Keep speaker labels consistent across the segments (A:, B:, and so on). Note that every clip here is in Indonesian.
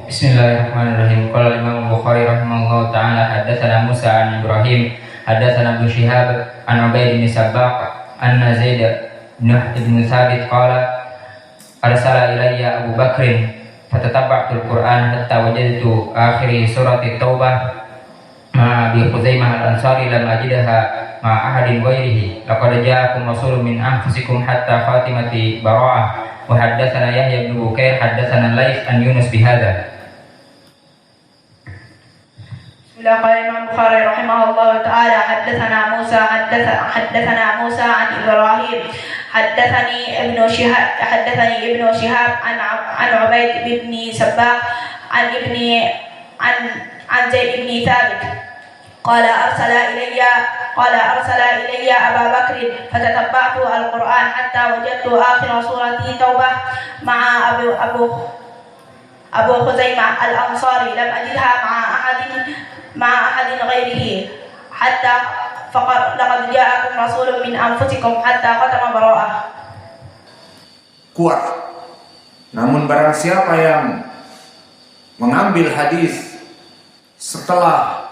A: Bismillahirrahmanirrahim. Qala Imam Bukhari rahimahullah ta'ala haddatsana Musa an Ibrahim haddatsana Ibnu Syihab an Ubaid bin Sabbaq anna Zaid bin Thabit qala arsala ilayya Abu Bakrin fatatabba'tu al-Qur'an hatta wajadtu akhir surat at-Taubah ma bi Khuzaimah al-Ansari lam ajidha ma ahadin ghairihi laqad ja'akum rasulun min anfusikum hatta khatimati bara'ah wa haddatsana Yahya bin Bukair haddatsana Laits an Yunus bihadza.
B: قال الإمام البخاري رحمه الله تعالى حدثنا موسى عن إبراهيم حدثني ابن شهاب عن عبيد بن سباق عن زيد بن ثابت قال أرسل إلي أبا بكر فتتبعت القرآن حتى وجدت آخر سورة توبة مع أبو خزيمة الأنصاري لم أجدها مع أحد غيره حتى لقد جاءكم رسول من أنفسكم حتى ختم براءة.
C: Kuat. Namun barang siapa yang mengambil hadis setelah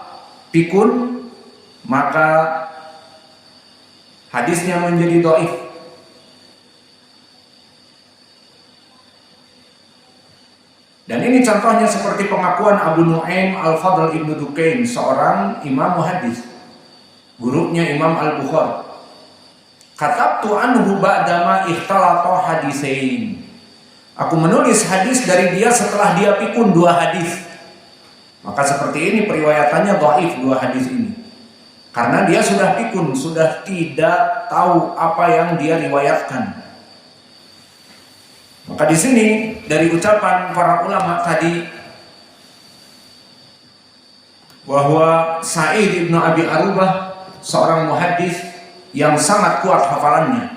C: pikun, maka hadisnya menjadi dhaif. Dan ini contohnya seperti pengakuan Abu Nu'aim Al-Fadl Ibnu Dukain, seorang imam hadis, gurunya Imam Al-Bukhari. Katabtu anhu ba'dama ikhtalata hadisain. Aku menulis hadis dari dia setelah dia pikun 2 hadis. Maka seperti ini periwayatannya dhaif 2 hadis ini. Karena dia sudah pikun, sudah tidak tahu apa yang dia riwayatkan. Maka di sini dari ucapan para ulama tadi bahwa Sa'id ibnu Abi Arubah seorang muhaddis yang sangat kuat hafalannya,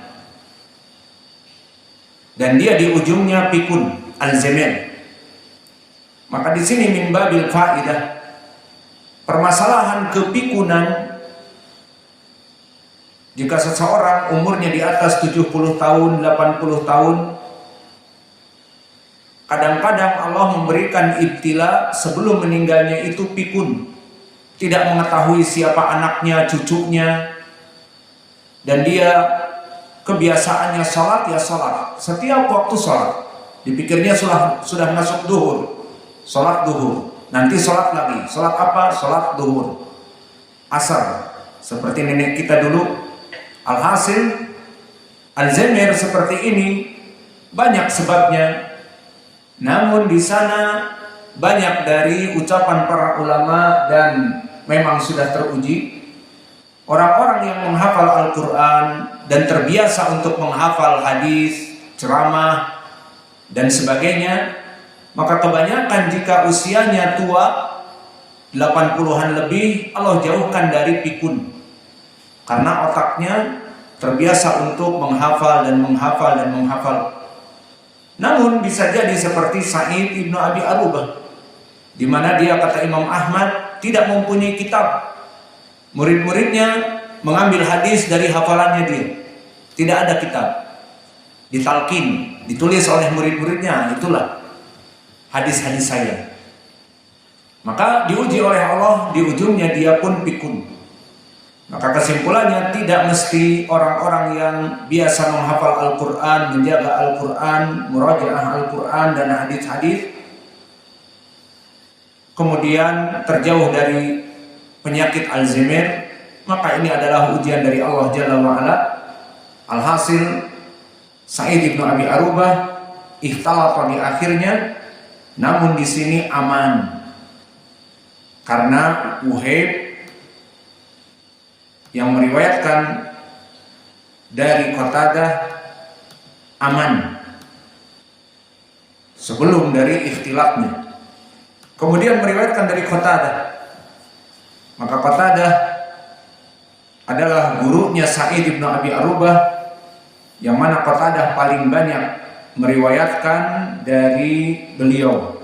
C: dan dia di ujungnya pikun al-Zamir. Maka di sini min babil faidah, permasalahan kepikunan jika seseorang umurnya di atas 70 tahun, 80 tahun, kadang-kadang Allah memberikan ibtila sebelum meninggalnya itu pikun, tidak mengetahui siapa anaknya, cucunya, dan dia kebiasaannya sholat ya sholat, setiap waktu sholat, dipikirnya sudah masuk duhur, sholat duhur, nanti sholat lagi, sholat apa? Sholat duhur, asar, seperti nenek kita dulu. Alhasil Alzheimer seperti ini banyak sebabnya. Namun di sana banyak dari ucapan para ulama dan memang sudah teruji, orang-orang yang menghafal Al-Quran dan terbiasa untuk menghafal hadis, ceramah dan sebagainya, maka kebanyakan jika usianya tua 80-an lebih, Allah jauhkan dari pikun, karena otaknya terbiasa untuk menghafal dan menghafal dan menghafal. Namun bisa jadi seperti Sa'id ibnu Abi Arubah, di mana dia, kata Imam Ahmad, tidak mempunyai kitab. Murid-muridnya mengambil hadis dari hafalannya dia. Tidak ada kitab. Ditalkin, ditulis oleh murid-muridnya, itulah hadis-hadis saya. Maka diuji oleh Allah, di ujungnya dia pun pikun. Maka kesimpulannya tidak mesti orang-orang yang biasa menghafal Al-Quran, menjaga Al-Quran, murajaah Al-Quran dan hadis-hadis, kemudian terjauh dari penyakit Alzheimer, maka ini adalah ujian dari Allah Jalla wa'ala. Alhasil Sa'id ibnu Abi Arubah ikhtalata di akhirnya, namun di sini aman, karena Wuhaib yang meriwayatkan dari Qatadah aman sebelum dari ikhtilafnya. Kemudian meriwayatkan dari Qatadah, maka Qatadah adalah gurunya Sa'id ibnu Abi Arubah, yang mana Qatadah paling banyak meriwayatkan dari beliau.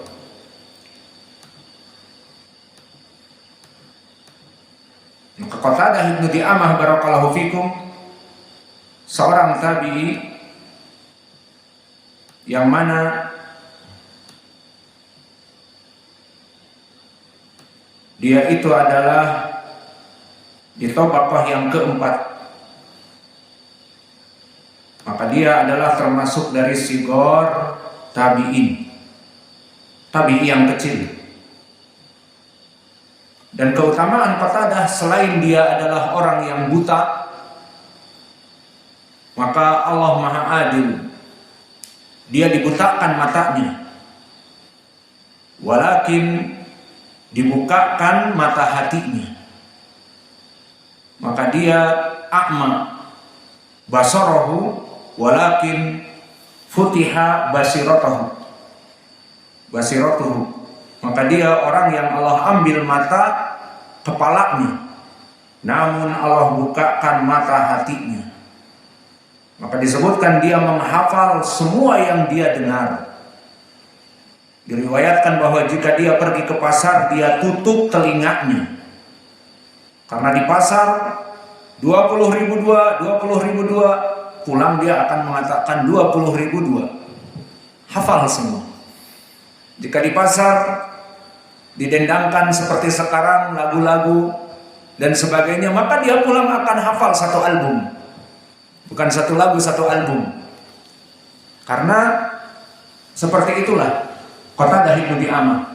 C: Maka Qatadah ibnu Di'amah barakallahu fikum, seorang tabi'i yang mana dia itu adalah di tabaqah yang keempat, maka dia adalah termasuk dari sigor tabi'in, tabi'i yang kecil. Dan keutamaan Qatadah, selain dia adalah orang yang buta, maka Allah Maha Adil. Dia dibutakan matanya, walakin dibukakan mata hatinya. Maka dia a'ma basarahu, walakin futiha basiratuhu. Maka dia orang yang Allah ambil mata kepalanya, namun Allah bukakan mata hatinya. Maka disebutkan dia menghafal semua yang dia dengar. Diriwayatkan bahwa jika dia pergi ke pasar, dia tutup telinganya, karena di pasar 20.000 dua, pulang dia akan mengatakan 20.000 dua, hafal semua. Jika di pasar didendangkan seperti sekarang lagu-lagu dan sebagainya, maka dia pulang akan hafal satu album, bukan satu lagu, satu album. Karena seperti itulah Qatadah bin Di'amah.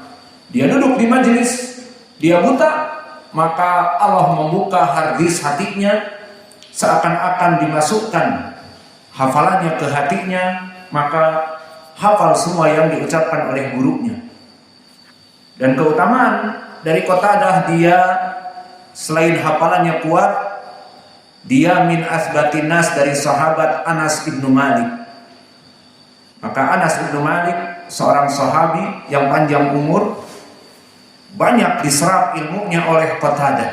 C: Dia duduk di majelis, dia buta, maka Allah membuka harddisk hatinya, seakan-akan dimasukkan hafalannya ke hatinya, maka hafal semua yang diucapkan oleh gurunya. Dan keutamaan dari Qatadah, dia selain hafalannya kuat, dia min asbatin nas, dari sahabat Anas ibnu Malik. Maka Anas ibnu Malik seorang sahabi yang panjang umur, banyak diserap ilmunya oleh Qatadah.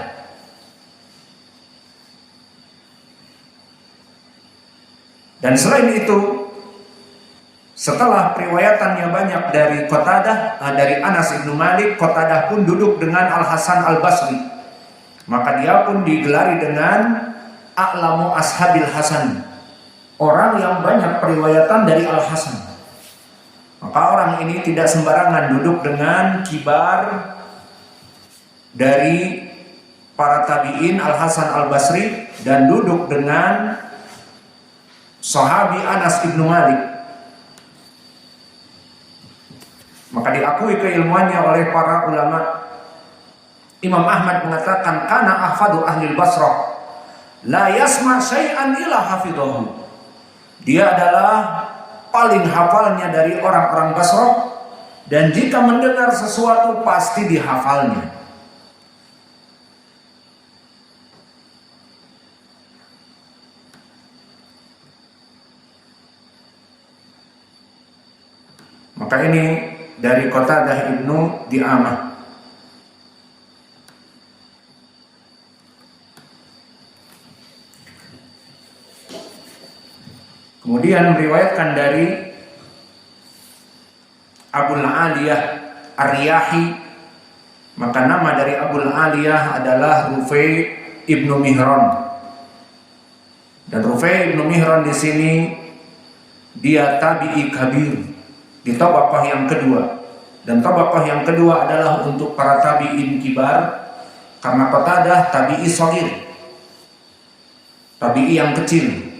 C: Dan selain itu, setelah periwayatannya banyak dari Qatadah, dari Anas ibnu Malik, Qatadah pun duduk dengan Al-Hasan Al-Basri. Maka dia pun digelari dengan A'lamu Ashabil Hasan, orang yang banyak periwayatan dari Al-Hasan. Maka orang ini tidak sembarangan duduk dengan kibar dari para tabi'in Al-Hasan Al-Basri, dan duduk dengan sahabi Anas ibnu Malik. Maka diakui keilmuannya oleh para ulama. Imam Ahmad mengatakan, kana ahfadu ahli Basrah, la yasma syai'an illa hafidhahu. Dia adalah paling hafalnya dari orang-orang Basrah, dan jika mendengar sesuatu pasti dihafalnya. Maka ini dari Qatadah ibnu Di'amah. Kemudian meriwayatkan dari Abul Aliyah Ar-Riyahi. Maka nama dari Abul Aliyah adalah Rufai ibnu Mihran. Dan Rufai ibnu Mihran di sini dia tabi'i kabir, di tabaqah yang kedua. Dan tabaqah yang kedua adalah untuk para tabi'in kibar, karena Qatadah tabi'i shaghir, tabi'i yang kecil.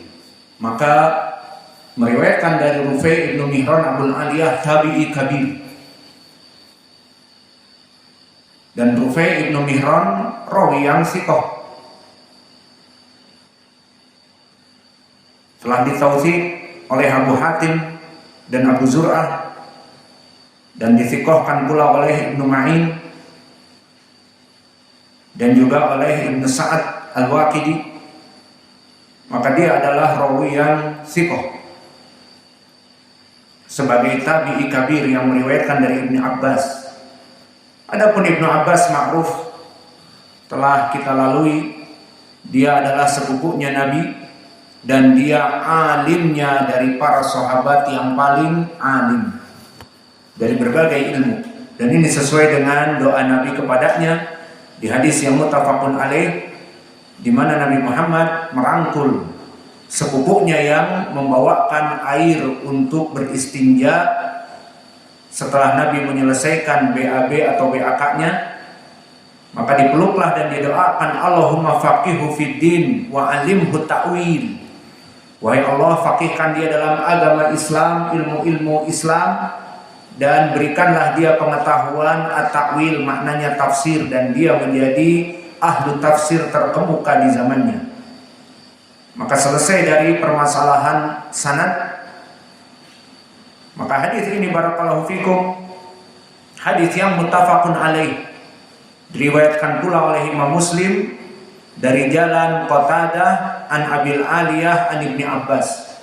C: Maka meriwayatkan dari Rufai ibnu Mihran Abul Aliyah tabi'i kabir. Dan Rufai ibnu Mihran rawi yang thiqah, telah ditautsik oleh Abu Hatim dan Abu Zur'ah, dan dithiqahkan pula oleh Ibnu Ma'in dan juga oleh Ibnu Sa'ad Al-Waqidi. Maka dia adalah rawi yang thiqah, sebagai tabi'i kabir yang meriwayatkan dari Ibnu Abbas. Adapun Ibnu Abbas ma'ruf, telah kita lalui, dia adalah sepupunya Nabi, dan dia alimnya dari para sahabat yang paling alim dari berbagai ilmu. Dan ini sesuai dengan doa Nabi kepadanya di hadis yang muttafaqun alaih, di mana Nabi Muhammad merangkul sepupunya yang membawakan air untuk beristinja setelah Nabi menyelesaikan BAB atau BAK-nya. Maka dipeluklah dan didoakan, Allahumma faqihu fid din wa alimhu ta'wil. Wahai Allah, faqihkan dia dalam agama Islam, ilmu-ilmu Islam, dan berikanlah dia pengetahuan at-ta'wil, maknanya tafsir, dan dia menjadi ahlu tafsir terkemuka di zamannya. Maka selesai dari permasalahan sanad. Maka hadis ini barakallahu fikum, hadis yang muttafaqun alaih, diriwayatkan pula oleh Imam Muslim dari jalan Qatadah an Abil Aliyah an Ibni Abbas.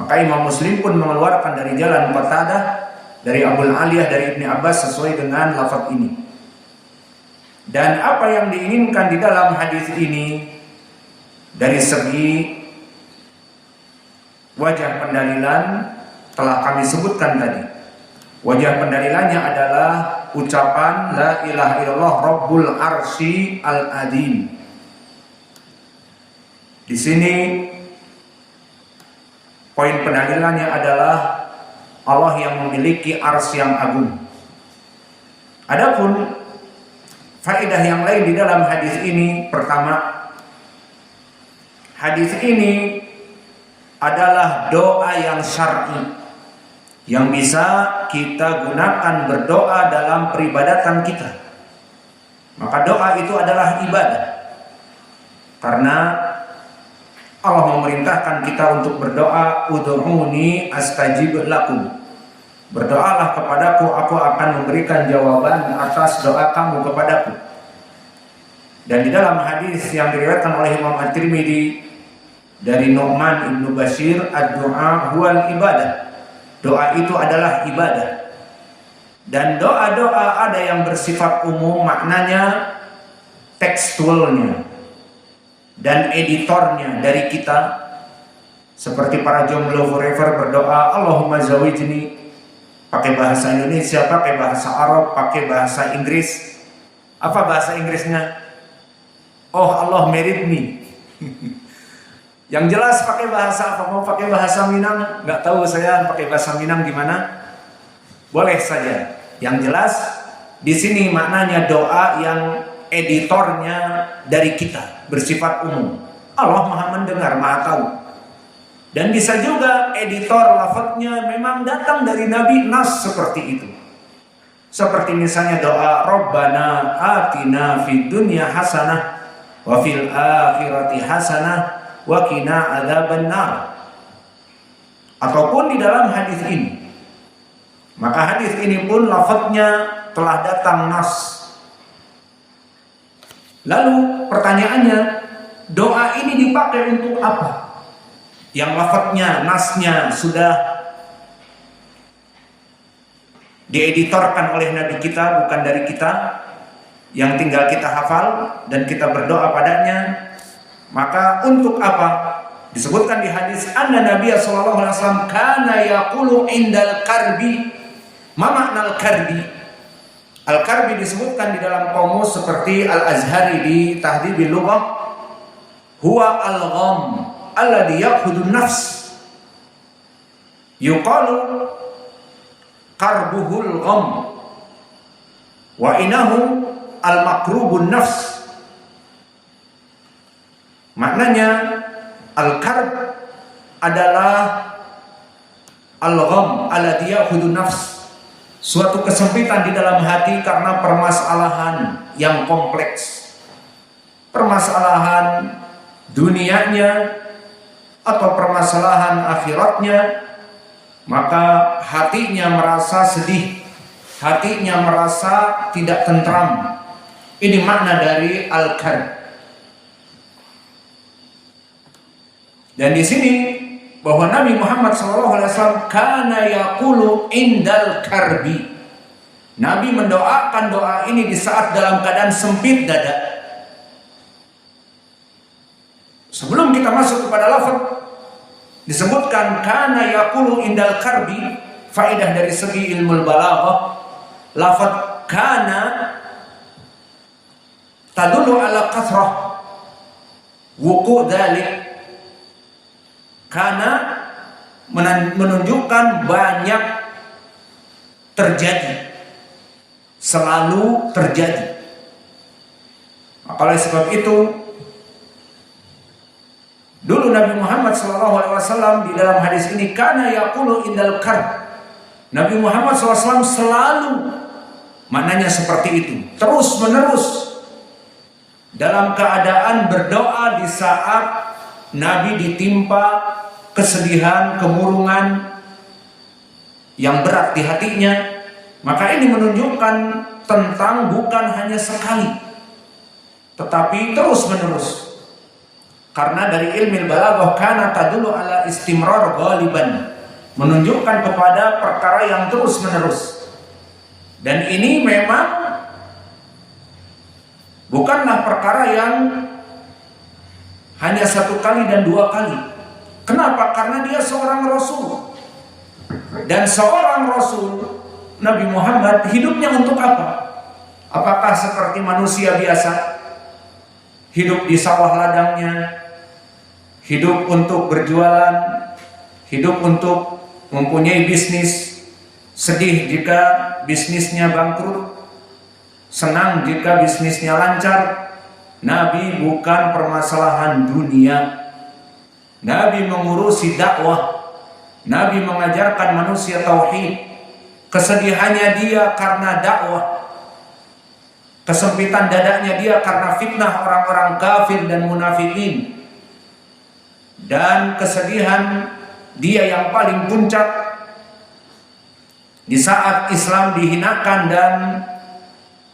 C: Maka Imam Muslim pun mengeluarkan dari jalan Qatadah dari Abul Aliyah dari Ibni Abbas sesuai dengan lafaz ini. Dan apa yang diinginkan di dalam hadis ini dari segi wajah pendalilan telah kami sebutkan tadi. Wajah pendalilannya adalah ucapan la ilaha illallah Rabbul Arsy Al-Azim. Di sini poin pendalilannya adalah Allah yang memiliki arsy yang agung. Adapun faedah yang lain di dalam hadis ini, pertama, hadis ini adalah doa yang syar'i yang bisa kita gunakan berdoa dalam peribadatan kita. Maka doa itu adalah ibadah, karena Allah memerintahkan kita untuk berdoa, ud'uni astajib lakum. Berdoalah kepadaku, aku akan memberikan jawaban atas doa kamu kepadaku. Dan di dalam hadis yang diriwayatkan oleh Imam At-Tirmidzi dari Nu'man ibnu Bashir, ad-du'a huwal ibadah. Doa itu adalah ibadah. Dan doa-doa ada yang bersifat umum, maknanya tekstualnya dan editornya dari kita. Seperti para jomblo forever berdoa, Allahumma zawijni, pakai bahasa Indonesia, pakai bahasa Arab, pakai bahasa Inggris. Apa bahasa Inggrisnya? Oh Allah married me. Yang jelas pakai bahasa apa? Mau pakai bahasa Minang? Nggak tahu saya pakai bahasa Minang gimana. Boleh saja. Yang jelas di sini maknanya doa yang editornya dari kita, bersifat umum. Allah Maha mendengar, Maha tahu. Dan bisa juga editor lafadznya memang datang dari Nabi, nas seperti itu. Seperti misalnya doa Rabbana atina fid dunya hasanah wa fil akhirati hasanah wa qina adzabannar. Ataupun di dalam hadis ini. Maka hadis ini pun lafadznya telah datang nas. Lalu pertanyaannya, doa ini dipakai untuk apa? Yang lafadznya, nasnya sudah dieditorkan oleh Nabi kita, bukan dari kita, yang tinggal kita hafal dan kita berdoa padanya. Maka untuk apa? Disebutkan di hadis, anna Nabiya sallallahu alaihi wasallam kana yaqulu indal karbi. Ma makna al-karbi? Al-karbi disebutkan di dalam kamus seperti Al-Azhari di Tahdhibil Lughah, huwa al-gham alladhi ya'khudun nafs. Yuqalu karbuhul gham wa inahu al-makrubun nafs. Maknanya al-karb adalah al-gham alladhi ya'khudun nafs, suatu kesempitan di dalam hati karena permasalahan yang kompleks, permasalahan dunianya atau permasalahan akhiratnya. Maka hatinya merasa sedih, hatinya merasa tidak tentram. Ini makna dari al-karb. Dan di sini bahwa Nabi Muhammad SAW kana yaqulu indal karbi. Nabi mendoakan doa ini di saat dalam keadaan sempit dada. Sebelum kita masuk kepada lafaz, disebutkan kana yaqulu indal karbi. Faedah dari segi ilmu balaghah, lafaz kana tadullu ala kathrah wuqu' dzalik. Karena menunjukkan banyak terjadi, selalu terjadi. Maka oleh sebab itu, dulu Nabi Muhammad SAW di dalam hadis ini, kana yaqulu indal karb. Nabi Muhammad SAW selalu, maknanya seperti itu, terus menerus dalam keadaan berdoa di saat Nabi ditimpa kesedihan, kemurungan yang berat di hatinya. Maka ini menunjukkan tentang bukan hanya sekali, tetapi terus menerus. Karena dari ilmu balaghah kana tadullu ala istimrar ghaliban, menunjukkan kepada perkara yang terus menerus. Dan ini memang bukanlah perkara yang hanya satu kali dan dua kali. Kenapa? Karena dia seorang Rasul. Dan seorang Rasul, Nabi Muhammad, hidupnya untuk apa? Apakah seperti manusia biasa? Hidup di sawah ladangnya, hidup untuk berjualan, hidup untuk mempunyai bisnis, sedih jika bisnisnya bangkrut, senang jika bisnisnya lancar. Nabi bukan permasalahan dunia. Nabi mengurusi dakwah. Nabi mengajarkan manusia tauhid. Kesedihannya dia karena dakwah. Kesempitan dadanya dia karena fitnah orang-orang kafir dan munafikin. Dan kesedihan dia yang paling puncak di saat Islam dihinakan dan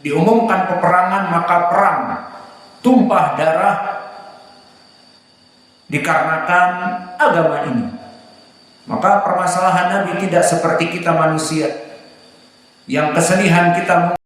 C: diumumkan peperangan, maka perang, tumpah darah dikarenakan agama ini. Maka permasalahan Nabi tidak seperti kita manusia yang kesedihan kita